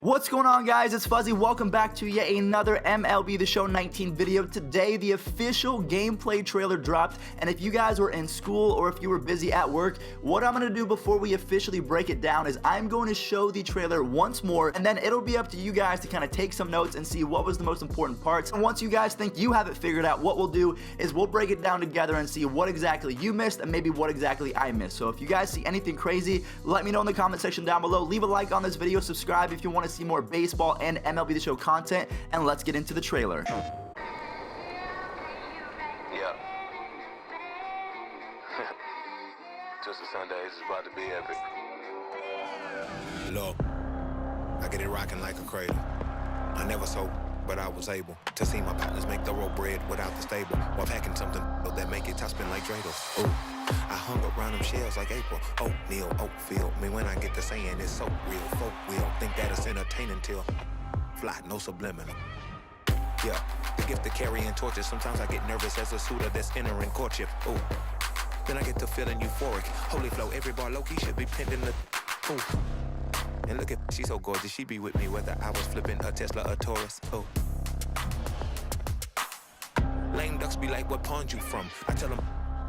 What's going on, guys? It's Fuzzy. Welcome back to yet another MLB The Show 19 video. Today, the official gameplay trailer dropped, and if you guys were in school or if you were busy at work, what I'm going to do before we officially break it down is I'm going to show the trailer once more, and then it'll be up to you guys to kind of take some notes and see what was the most important parts. And once you guys think you have it figured out, what we'll do is we'll break it down together and see what exactly you missed and maybe what exactly I missed. So if you guys see anything crazy, let me know in the comment section down below. Leave a like on this video, subscribe if you want to see more baseball and MLB The Show content, and let's get into the trailer. Yeah. Twisted Sundays is about to be epic. Look, I get it rocking like a cradle. I never sold, but I was able to see my partners make thorough bread without the stable, while packing something that make it top spin like dreidels. Ooh, I hung around them shells like April. Oatmeal, Oatfield. Me when I get to saying it's so real. Folk will think that it's entertaining till fly, no subliminal. Yeah, the gift of carrying torches. Sometimes I get nervous as a suitor that's entering courtship. Ooh, then I get to feeling euphoric. Holy flow, every bar low-key should be pinned in the. Ooh. And look at, she's so gorgeous, she be with me whether I was flipping a Tesla or Taurus. Oh. Lame ducks be like, what pond you from? I tell them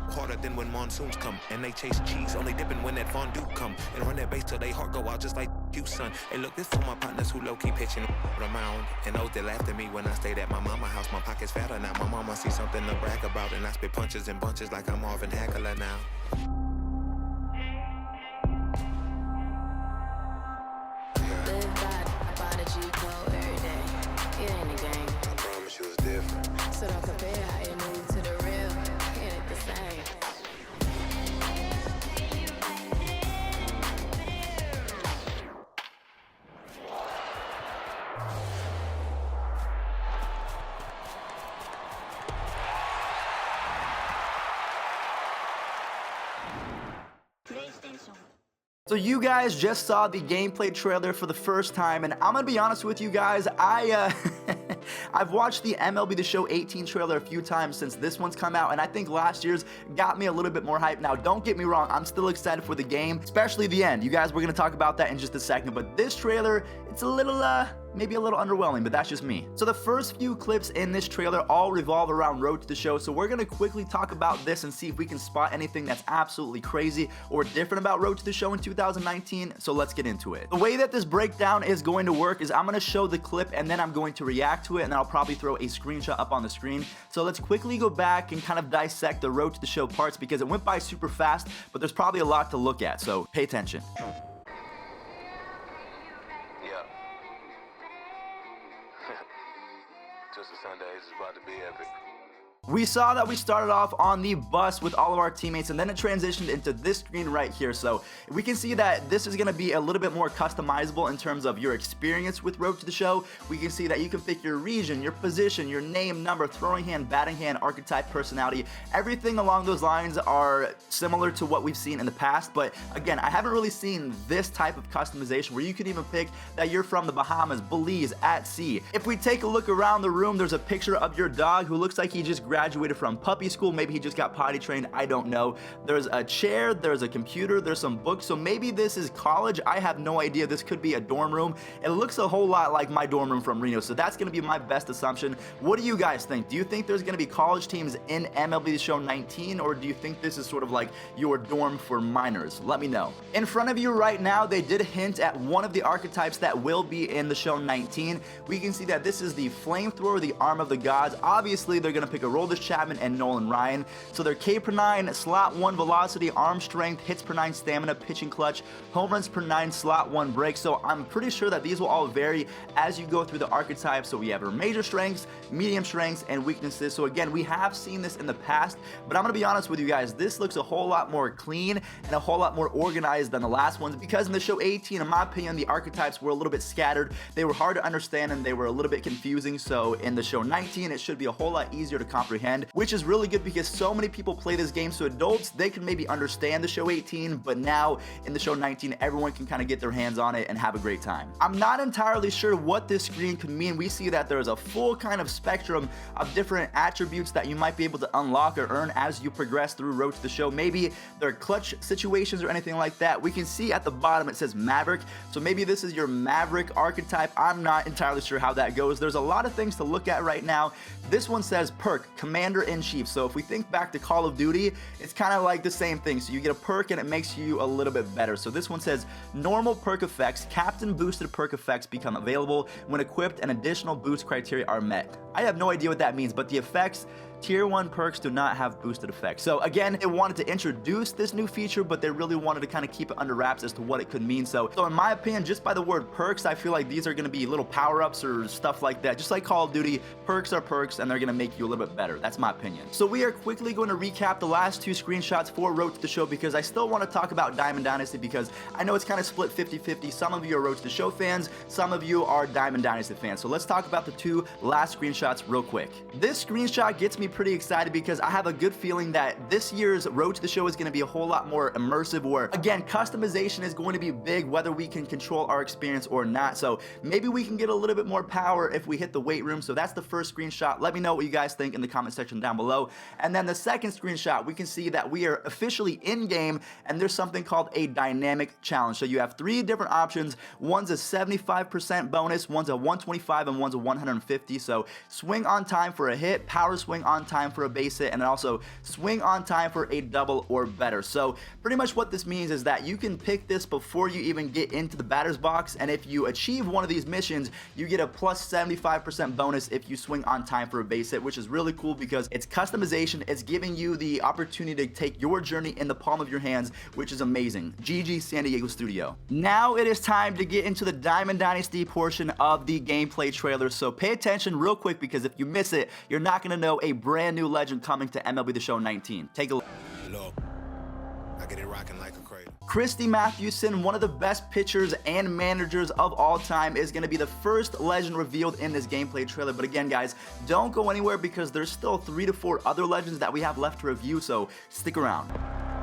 harder than when monsoons come, and they chase cheese, only dipping when that fondue come, and run that base till they heart go out just like you, son. Hey, look, this for my partners who low-key pitching around, and those that laughed at me when I stayed at my mama house. My pocket's fatter now, my mama see something to brag about, and I spit punches and bunches like I'm Marvin Hagler now. So don't compare how you move to the real. It ain't the same. So you guys just saw the gameplay trailer for the first time, and I'm gonna be honest with you guys, I've watched the MLB The Show 18 trailer a few times since this one's come out, and I think last year's got me a little bit more hyped. Now, don't get me wrong, I'm still excited for the game, especially the end. You guys, we're gonna talk about that in just a second, but this trailer, it's a little, maybe a little underwhelming, but that's just me. So the first few clips in this trailer all revolve around Road to the Show, so we're gonna quickly talk about this and see if we can spot anything that's absolutely crazy or different about Road to the Show in 2019, so let's get into it. The way that this breakdown is going to work is I'm gonna show the clip and then I'm going to react to it, and then I'll probably throw a screenshot up on the screen. So let's quickly go back and kind of dissect the Road to the Show parts because it went by super fast, but there's probably a lot to look at, so pay attention. Twisted Sundays is about to be epic. We saw that we started off on the bus with all of our teammates, and then it transitioned into this screen right here. So we can see that this is going to be a little bit more customizable in terms of your experience with Road to the Show. We can see that you can pick your region, your position, your name, number, throwing hand, batting hand, archetype, personality. Everything along those lines are similar to what we've seen in the past, but again, I haven't really seen this type of customization where you can even pick that you're from the Bahamas, Belize, at sea. If we take a look around the room, there's a picture of your dog who looks like he just graduated from puppy school. Maybe he just got potty trained, I don't know. There's a chair, there's a computer, there's some books, so maybe this is college. I have no idea. This could be a dorm room. It looks a whole lot like my dorm room from Reno, so that's going to be my best assumption. What do you guys think? Do you think there's going to be college teams in MLB The Show 19, or do you think this is sort of like your dorm for minors? Let me know. In front of you right now, they did hint at one of the archetypes that will be in the show 19. We can see that this is the flamethrower, the arm of the gods. Obviously, they're going to pick Aroldis Chapman and Nolan Ryan. So they're K per 9, slot 1 velocity, arm strength, hits per 9 stamina, pitching clutch, home runs per 9, slot 1 break. So I'm pretty sure that these will all vary as you go through the archetypes. So we have our major strengths, medium strengths, and weaknesses. So again, we have seen this in the past, but I'm gonna be honest with you guys, this looks a whole lot more clean and a whole lot more organized than the last ones, because in the show 18, in my opinion, the archetypes were a little bit scattered. They were hard to understand and they were a little bit confusing. So in the show 19, it should be a whole lot easier to comprehend comprehend, which is really good because so many people play this game. So adults, they can maybe understand the show 18, but now in the show 19, everyone can kind of get their hands on it and have a great time. I'm not entirely sure what this screen could mean. We see that there's a full kind of spectrum of different attributes that you might be able to unlock or earn as you progress through Road to the Show. Maybe they're clutch situations or anything like that. We can see at the bottom it says Maverick, so maybe this is your Maverick archetype. I'm not entirely sure how that goes. There's a lot of things to look at right now. This one says perk, Commander-in-Chief. So if we think back to Call of Duty, it's kind of like the same thing. So you get a perk and it makes you a little bit better. So this one says normal perk effects, captain boosted perk effects become available when equipped and additional boost criteria are met. I have no idea what that means, but the effects, Tier 1 perks do not have boosted effects. So again, it wanted to introduce this new feature, but they really wanted to kind of keep it under wraps as to what it could mean. So in my opinion, just by the word perks, I feel like these are going to be little power-ups or stuff like that. Just like Call of Duty, perks are perks and they're going to make you a little bit better. That's my opinion. So we are quickly going to recap the last two screenshots for Road to the Show because I still want to talk about Diamond Dynasty because I know it's kind of split 50-50. Some of you are Road to the Show fans, some of you are Diamond Dynasty fans. So let's talk about the two last screenshots real quick. This screenshot gets me pretty excited because I have a good feeling that this year's Road to the Show is going to be a whole lot more immersive where, again, customization is going to be big whether we can control our experience or not. So maybe we can get a little bit more power if we hit the weight room. So that's the first screenshot. Let me know what you guys think in the comment section down below. And then the second screenshot, we can see that we are officially in game and there's something called a dynamic challenge. So you have three different options. One's a 75% bonus, one's a 125, and one's a 150. So swing on time for a hit, power swing on time for a base hit, and then also swing on time for a double or better. So pretty much what this means is that you can pick this before you even get into the batter's box, and if you achieve one of these missions, you get a plus 75% bonus if you swing on time for a base hit, which is really cool because it's customization. It's giving you the opportunity to take your journey in the palm of your hands, which is amazing. GG San Diego Studio. Now it is time to get into the Diamond Dynasty portion of the gameplay trailer, so pay attention real quick because if you miss it, you're not going to know a brand new legend coming to MLB The Show 19. Take a look. Look, I get it rocking like a cradle. Christy Mathewson, one of the best pitchers and managers of all time, is going to be the first legend revealed in this gameplay trailer. But again, guys, don't go anywhere because there's still 3 to 4 other legends that we have left to review, so stick around.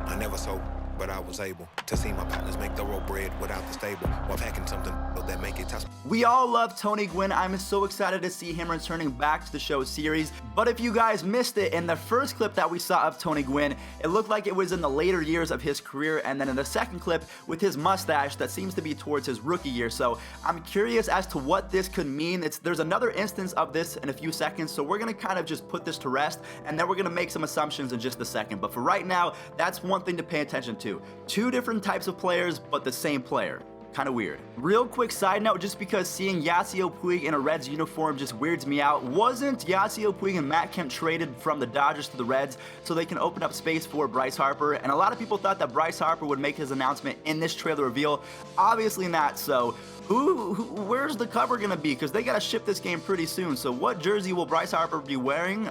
I never sold, but I was able to see my partners make thorough bread without the stable while packing something that make it tough. We all love Tony Gwynn. I'm so excited to see him returning back to the show series. But if you guys missed it, in the first clip that we saw of Tony Gwynn, it looked like it was in the later years of his career, and then in the second clip with his mustache, that seems to be towards his rookie year. So I'm curious as to what this could mean. There's another instance of this in a few seconds, so we're gonna kind of just put this to rest, and then we're gonna make some assumptions in just a second. But for right now, that's one thing to pay attention to. 2 different types of players, but the same player. Kind of weird. Real quick side note, just because seeing Yasiel Puig in a Reds uniform just weirds me out. Wasn't Yasiel Puig and Matt Kemp traded from the Dodgers to the Reds so they can open up space for Bryce Harper? And a lot of people thought that Bryce Harper would make his announcement in this trailer reveal. Obviously not. So where's the cover gonna be? Because they gotta ship this game pretty soon. So what jersey will Bryce Harper be wearing?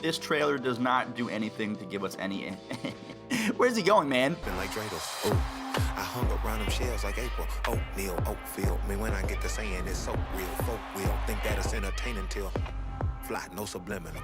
This trailer does not do anything to give us any. Where's he going, man? Been like Dreidel. Oh, I hung around them shells like April. Oatmeal, Oatfield. Me when I get to saying it's so real. Folk will think that it's entertaining till fly, no subliminal.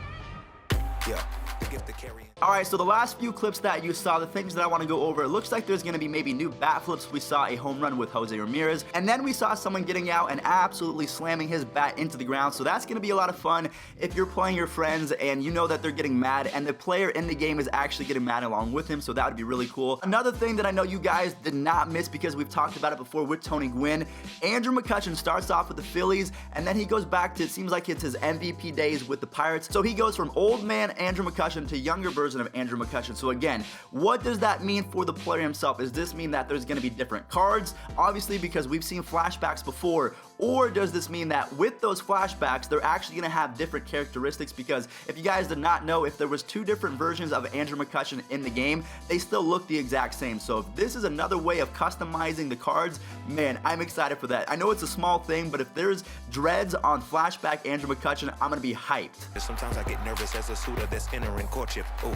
Yeah, the gift of carrying. Alright, so the last few clips that you saw, the things that I want to go over, it looks like there's going to be maybe new bat flips. We saw a home run with Jose Ramirez, and then we saw someone getting out and absolutely slamming his bat into the ground. So that's going to be a lot of fun if you're playing your friends and you know that they're getting mad and the player in the game is actually getting mad along with him, so that would be really cool. Another thing that I know you guys did not miss because we've talked about it before with Tony Gwynn, Andrew McCutchen starts off with the Phillies and then he goes back to, it seems like it's his MVP days with the Pirates. So he goes from old man Andrew McCutchen to younger version of Andrew McCutchen. So again, what does that mean for the player himself? Does this mean that there's going to be different cards? Obviously, because we've seen flashbacks before. Or does this mean that with those flashbacks, they're actually going to have different characteristics? Because if you guys did not know, if there was 2 different versions of Andrew McCutchen in the game, they still look the exact same. So if this is another way of customizing the cards, man, I'm excited for that. I know it's a small thing, but if there's dreads on flashback Andrew McCutchen, I'm going to be hyped. Sometimes I get nervous as a suitor that's entering courtship. Ooh.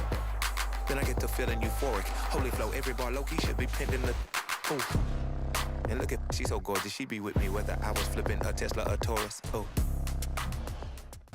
Then I get to feeling euphoric. Holy flow, every bar low-key should be pinned in the... Ooh. And look at, she's so gorgeous, she be with me whether I was flipping a Tesla or Taurus. Oh.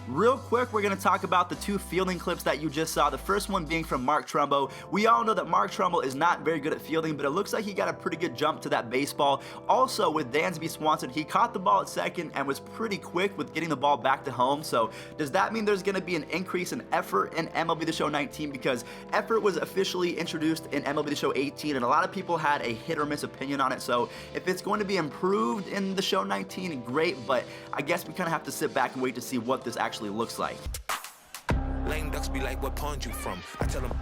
Real quick, we're going to talk about the two fielding clips that you just saw. The first one being from Mark Trumbo. We all know that Mark Trumbo is not very good at fielding, but it looks like he got a pretty good jump to that baseball. Also, with Dansby Swanson, he caught the ball at second and was pretty quick with getting the ball back to home. So does that mean there's going to be an increase in effort in MLB The Show 19? Because effort was officially introduced in MLB The Show 18, and a lot of people had a hit or miss opinion on it. So if it's going to be improved in The Show 19, great, but I guess we kind of have to sit back and wait to see what this actually looks like. Lame ducks be like, what pond you from? I tell them.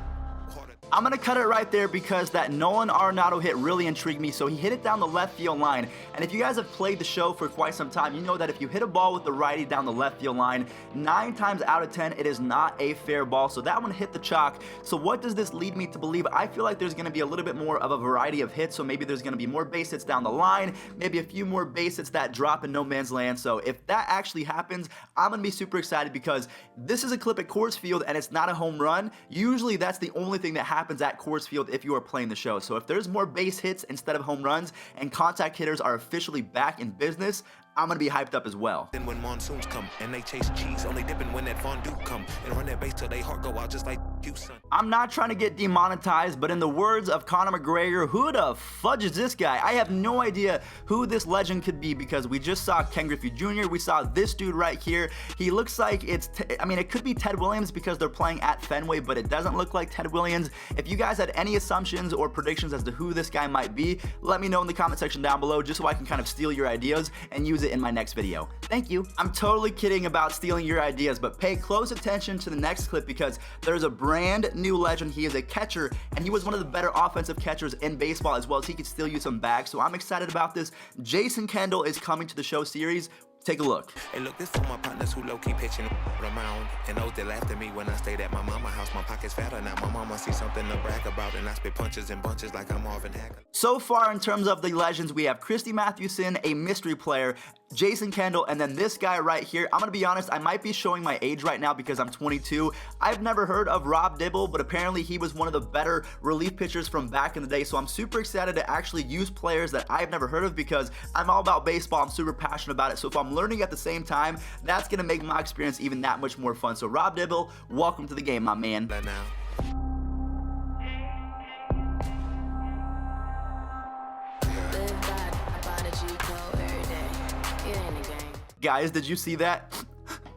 I'm going to cut it right there because that Nolan Arenado hit really intrigued me. So he hit it down the left field line. And if you guys have played the show for quite some time, you know that if you hit a ball with the righty down the left field line, 9 times out of 10, it is not a fair ball. So that one hit the chalk. So what does this lead me to believe? I feel like there's going to be a little bit more of a variety of hits. So maybe there's going to be more base hits down the line, maybe a few more base hits that drop in no man's land. So if that actually happens, I'm going to be super excited because this is a clip at Coors Field and it's not a home run. Usually that's the only thing that happens at Coors Field if you are playing the show. So if there's more base hits instead of home runs and contact hitters are officially back in business, I'm gonna be hyped up as well. Then when monsoons come and they chase cheese, only dipping when that fondue come and run that base till they heart go out just like you, son. I'm not trying to get demonetized, but in the words of Conor McGregor, who the fudge is this guy? I have no idea who this legend could be because we just saw Ken Griffey Jr. We saw this dude right here. He looks like it could be Ted Williams because they're playing at Fenway, but it doesn't look like Ted Williams. If you guys had any assumptions or predictions as to who this guy might be, let me know in the comment section down below just so I can kind of steal your ideas and use it in my next video. Thank you. I'm totally kidding about stealing your ideas, but pay close attention to the next clip because there's a brand new legend. He is a catcher, and he was one of the better offensive catchers in baseball as well as he could steal you some bags. So I'm excited about this. Jason Kendall is coming to the show series. Take a look. Hey, look, this for my partners who low-key pitching around and those that laughed at me when I stayed at my mama's house. My pocket's fatter now. My mama sees something to brag about, and I spit punches and bunches like I'm Marvin Hacker. So far, in terms of the legends, we have Christy Mathewson, a mystery player, Jason Kendall, and then this guy right here. I'm gonna be honest, I might be showing my age right now because I'm 22. I've never heard of Rob Dibble, but apparently he was one of the better relief pitchers from back in the day. So I'm super excited to actually use players that I've never heard of because I'm all about baseball. I'm super passionate about it. So if I'm learning at the same time, that's gonna make my experience even that much more fun. So Rob Dibble, welcome to the game, my man. Now. Live by the G code every day. It ain't a game. Guys, did you see that?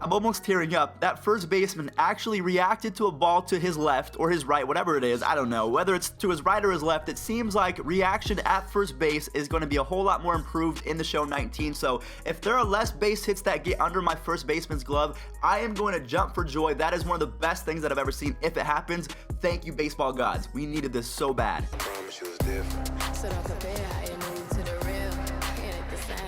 I'm almost tearing up. That first baseman actually reacted to a ball to his left or his right, whatever it is. I don't know. Whether it's to his right or his left, it seems like reaction at first base is going to be a whole lot more improved in the show 19. So if there are less base hits that get under my first baseman's glove, I am going to jump for joy. That is one of the best things that I've ever seen. If it happens, thank you, baseball gods. We needed this so bad. I promise you it's different. So don't compare how you move to the real. It ain't the same.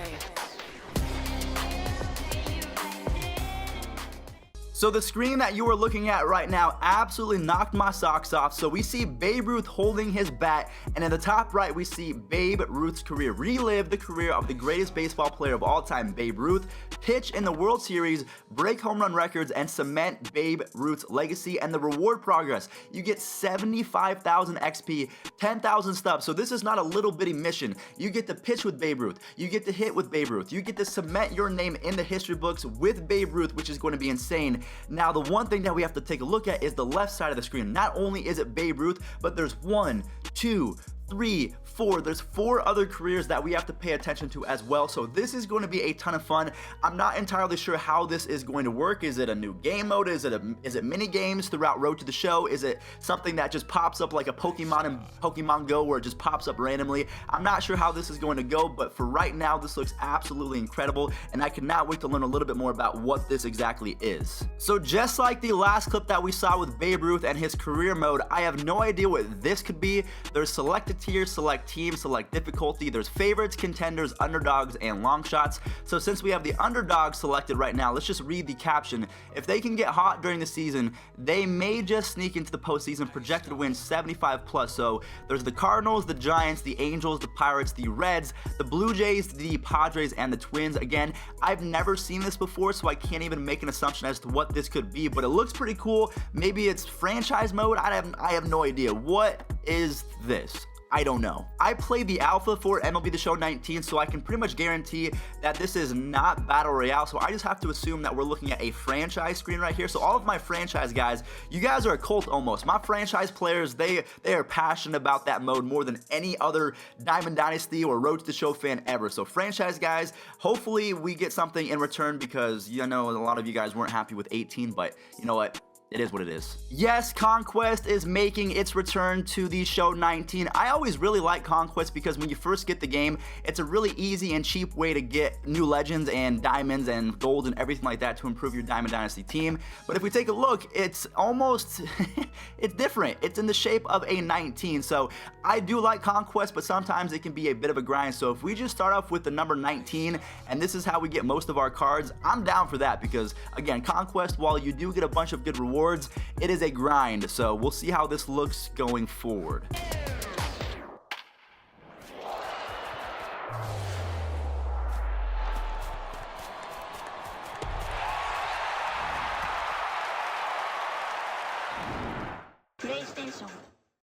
So the screen that you are looking at right now absolutely knocked my socks off. So we see Babe Ruth holding his bat, and in the top right we see Babe Ruth's career. Relive the career of the greatest baseball player of all time, Babe Ruth. Pitch in the World Series, break home run records, and cement Babe Ruth's legacy. And the reward progress, you get 75,000 XP, 10,000 stubs. So this is not a little bitty mission. You get to pitch with Babe Ruth, you get to hit with Babe Ruth, you get to cement your name in the history books with Babe Ruth, which is going to be insane. Now, the one thing that we have to take a look at is the left side of the screen. Not only is it Babe Ruth, but there's 1, 2, 3, 4. There's 4 other careers that we have to pay attention to as well. So this is going to be a ton of fun. I'm not entirely sure how this is going to work. Is it a new game mode? Is it mini games throughout Road to the Show? Is it something that just pops up like a Pokemon in Pokemon Go where it just pops up randomly? I'm not sure how this is going to go, but for right now, this looks absolutely incredible, and I cannot wait to learn a little bit more about what this exactly is. So just like the last clip that we saw with Babe Ruth and his career mode, I have no idea what this could be. There's selected tier, select team, select difficulty. There's favorites, contenders, underdogs, and long shots. So since we have the underdogs selected right now, let's just read the caption. If they can get hot during the season, they may just sneak into the postseason. Projected wins 75 plus. So there's the Cardinals, the Giants, the Angels, the Pirates, the Reds, the Blue Jays, the Padres, and the Twins. Again, I've never seen this before, so I can't even make an assumption as to what this could be, but it looks pretty cool. Maybe it's franchise mode. I have no idea. What is this? I don't know. I played the alpha for MLB The Show 19, so I can pretty much guarantee that this is not Battle Royale, so I just have to assume that we're looking at a franchise screen right here. So all of my franchise guys, you guys are a cult almost. My franchise players, they are passionate about that mode more than any other Diamond Dynasty or Road to the Show fan ever. So franchise guys, hopefully we get something in return, because you know a lot of you guys weren't happy with 18, but you know what? It is what it is. Yes, Conquest is making its return to the Show 19. I always really like Conquest because when you first get the game, it's a really easy and cheap way to get new legends and diamonds and gold and everything like that to improve your Diamond Dynasty team. But if we take a look, it's almost, it's different. It's in the shape of a 19. So I do like Conquest, but sometimes it can be a bit of a grind. So if we just start off with the number 19, and this is how we get most of our cards, I'm down for that because, again, Conquest, while you do get a bunch of good rewards, it is a grind, so we'll see how this looks going forward. PlayStation.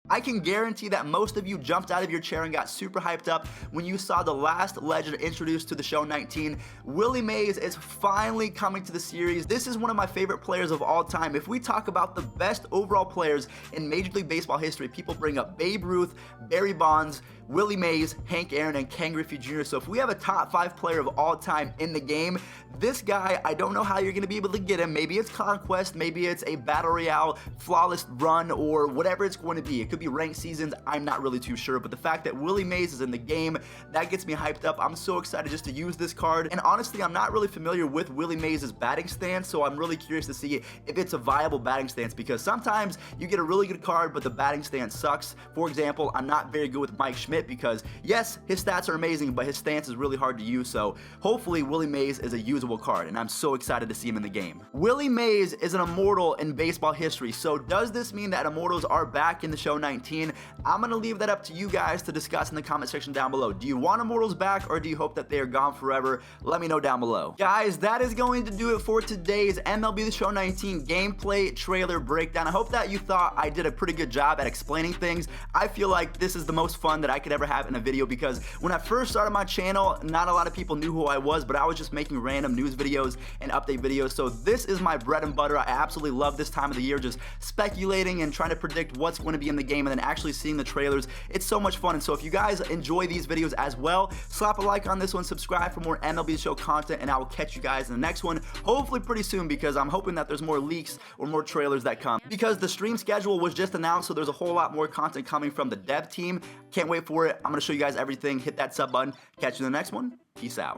I can guarantee that most of you jumped out of your chair and got super hyped up when you saw the last legend introduced to the Show 19. Willie Mays is finally coming to the series. This is one of my favorite players of all time. If we talk about the best overall players in Major League Baseball history, people bring up Babe Ruth, Barry Bonds, Willie Mays, Hank Aaron, and Ken Griffey Jr. So if we have a top 5 player of all time in the game, this guy, I don't know how you're going to be able to get him. Maybe it's Conquest, maybe it's a Battle Royale, flawless run, or whatever it's going to be. It could be ranked seasons, I'm not really too sure, but the fact that Willie Mays is in the game, that gets me hyped up. I'm so excited just to use this card, and honestly, I'm not really familiar with Willie Mays' batting stance, so I'm really curious to see if it's a viable batting stance, because sometimes you get a really good card, but the batting stance sucks. For example, I'm not very good with Mike Schmidt because, yes, his stats are amazing, but his stance is really hard to use, so hopefully Willie Mays is a usable card, and I'm so excited to see him in the game. Willie Mays is an immortal in baseball history, so does this mean that immortals are back in the Show 19? I'm going to leave that up to you guys to discuss in the comment section down below. Do you want immortals back, or do you hope that they are gone forever? Let me know down below. Guys, that is going to do it for today's MLB The Show 19 gameplay trailer breakdown. I hope that you thought I did a pretty good job at explaining things. I feel like this is the most fun that I could ever have in a video, because when I first started my channel, not a lot of people knew who I was, but I was just making random news videos and update videos. So this is my bread and butter. I absolutely love this time of the year, just speculating and trying to predict what's going to be in the game and then actually seeing the trailers. It's so much fun. And so if you guys enjoy these videos as well, slap a like on this one, subscribe for more MLB The Show content, and I will catch you guys in the next one, hopefully pretty soon, because I'm hoping that there's more leaks or more trailers that come, because the stream schedule was just announced, so there's a whole lot more content coming from the dev team. Can't wait for it. I'm going to show you guys everything. Hit that sub button. Catch you in the next one. Peace out.